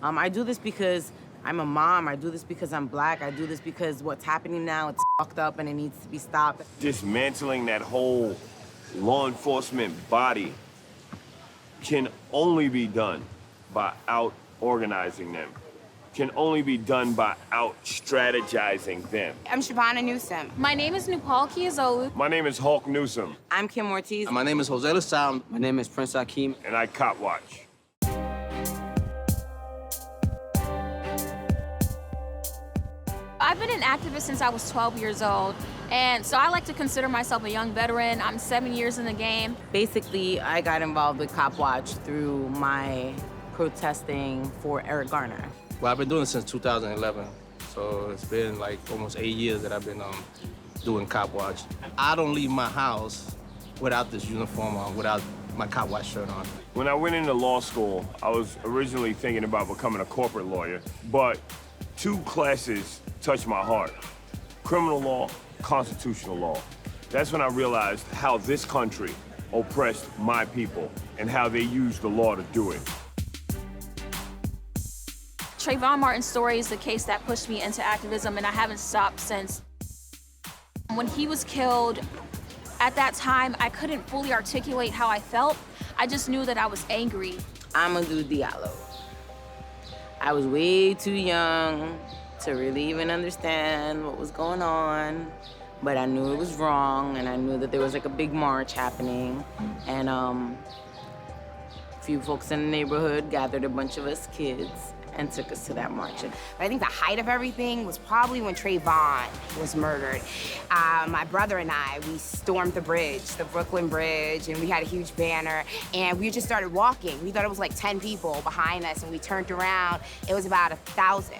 I do this because I'm a mom. I do this because I'm black. I do this because what's happening now, it's fucked up and it needs to be stopped. Dismantling that whole law enforcement body can only be done by out-organizing them. Can only be done by out-strategizing them. I'm Shabana Newsome. My name is Nupol Kiazolu. My name is Hulk Newsome. I'm Kim Ortiz. My name is Jose LaSalle. My name is Prince Hakeem. And I Copwatch. I've been an activist since I was 12 years old, and so I like to consider myself a young veteran. I'm 7 years in the game. Basically, I got involved with Copwatch through my protesting for Eric Garner. Well, I've been doing it since 2011, so it's been like almost 8 years that I've been doing Copwatch. I don't leave my house without this uniform on, without my Copwatch shirt on. When I went into law school, I was originally thinking about becoming a corporate lawyer, but two classes touched my heart: criminal law, constitutional law. That's when I realized how this country oppressed my people and how they used the law to do it. Trayvon Martin's story is the case that pushed me into activism, and I haven't stopped since. When he was killed, at that time, I couldn't fully articulate how I felt. I just knew that I was angry. Amadou Diallo. I was way too young to really even understand what was going on, but I knew it was wrong, and I knew that there was like a big march happening, and a few folks in the neighborhood gathered a bunch of us kids and took us to that march. But I think the height of everything was probably when Trayvon was murdered. My brother and I, we stormed the bridge, the Brooklyn Bridge, and we had a huge banner, and we just started walking. We thought it was like 10 people behind us, and we turned around. It was about 1,000.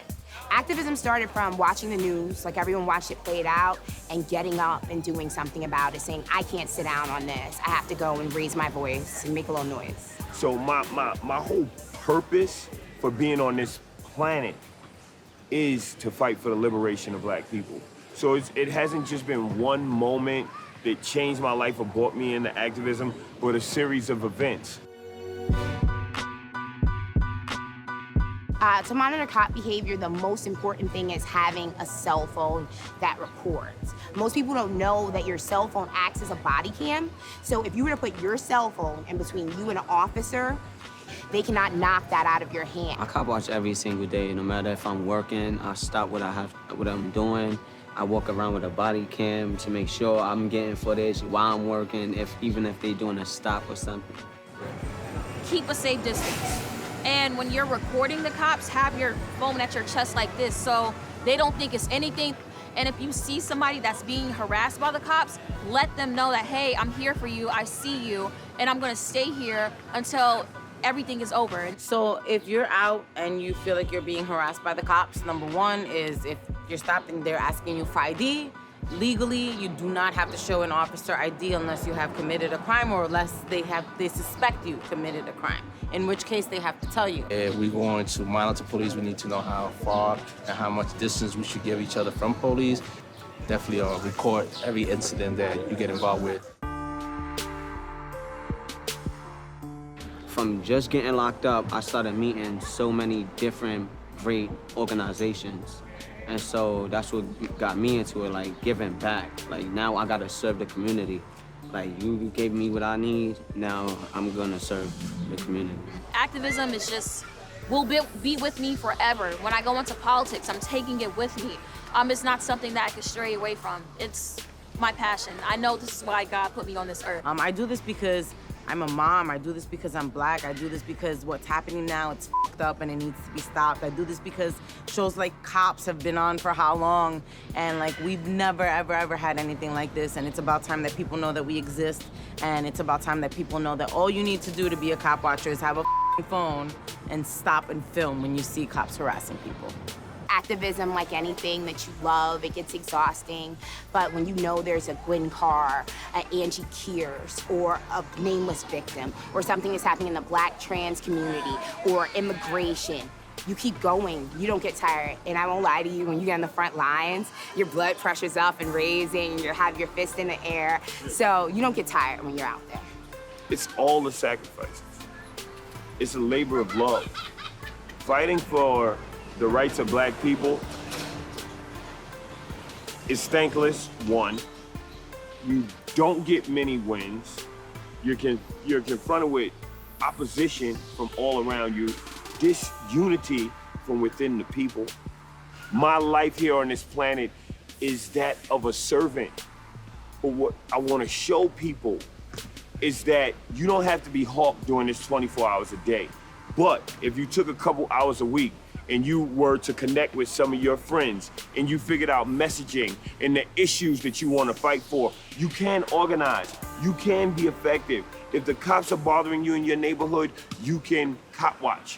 Activism started from watching the news, like everyone watched it played out, and getting up and doing something about it, saying, I can't sit down on this. I have to go and raise my voice and make a little noise. So my whole purpose for being on this planet is to fight for the liberation of black people. So it hasn't just been one moment that changed my life or brought me into activism, but a series of events. To monitor cop behavior, the most important thing is having a cell phone that records. Most people don't know that your cell phone acts as a body cam. So if you were to put your cell phone in between you and an officer, they cannot knock that out of your hand. I cop watch every single day. No matter if I'm working, I stop what I'm doing. I walk around with a body cam to make sure I'm getting footage while I'm working, even if they're doing a stop or something. Keep a safe distance. And when you're recording the cops, have your phone at your chest like this so they don't think it's anything. And if you see somebody that's being harassed by the cops, let them know that, hey, I'm here for you, I see you, and I'm gonna stay here until everything is over. So if you're out and you feel like you're being harassed by the cops, number one is if you're stopped and they're asking you for ID, legally, you do not have to show an officer ID unless you have committed a crime or unless they suspect you committed a crime, in which case they have to tell you. If we're going to monitor police, we need to know how far and how much distance we should give each other from police. Definitely record every incident that you get involved with. From just getting locked up, I started meeting so many different great organizations. And so that's what got me into it, like giving back. Like now I gotta serve the community. Like you gave me what I need, now I'm gonna serve the community. Activism is just, will be with me forever. When I go into politics, I'm taking it with me. It's not something that I can stray away from. It's my passion. I know this is why God put me on this earth. I do this because I'm a mom. I do this because I'm black. I do this because what's happening now, it's fucked up and it needs to be stopped. I do this because shows like Cops have been on for how long, and like we've never, ever had anything like this, and it's about time that people know that we exist, and it's about time that people know that all you need to do to be a cop watcher is have a phone and stop and film when you see cops harassing people. Activism, like anything that you love, it gets exhausting. But when you know there's a Gwen Carr, an Angie Kears, or a nameless victim, or something that's happening in the black trans community, or immigration, you keep going, you don't get tired. And I won't lie to you, when you get on the front lines, your blood pressure's up and raising, you have your fist in the air. So you don't get tired when you're out there. It's all the sacrifices. It's a labor of love. Fighting for the rights of black people is thankless, one. You don't get many wins. You're confronted with opposition from all around you, disunity from within the people. My life here on this planet is that of a servant. But what I want to show people is that you don't have to be Hawk doing this 24 hours a day. But if you took a couple hours a week and you were to connect with some of your friends and you figured out messaging and the issues that you want to fight for, you can organize, you can be effective. If the cops are bothering you in your neighborhood, you can Copwatch.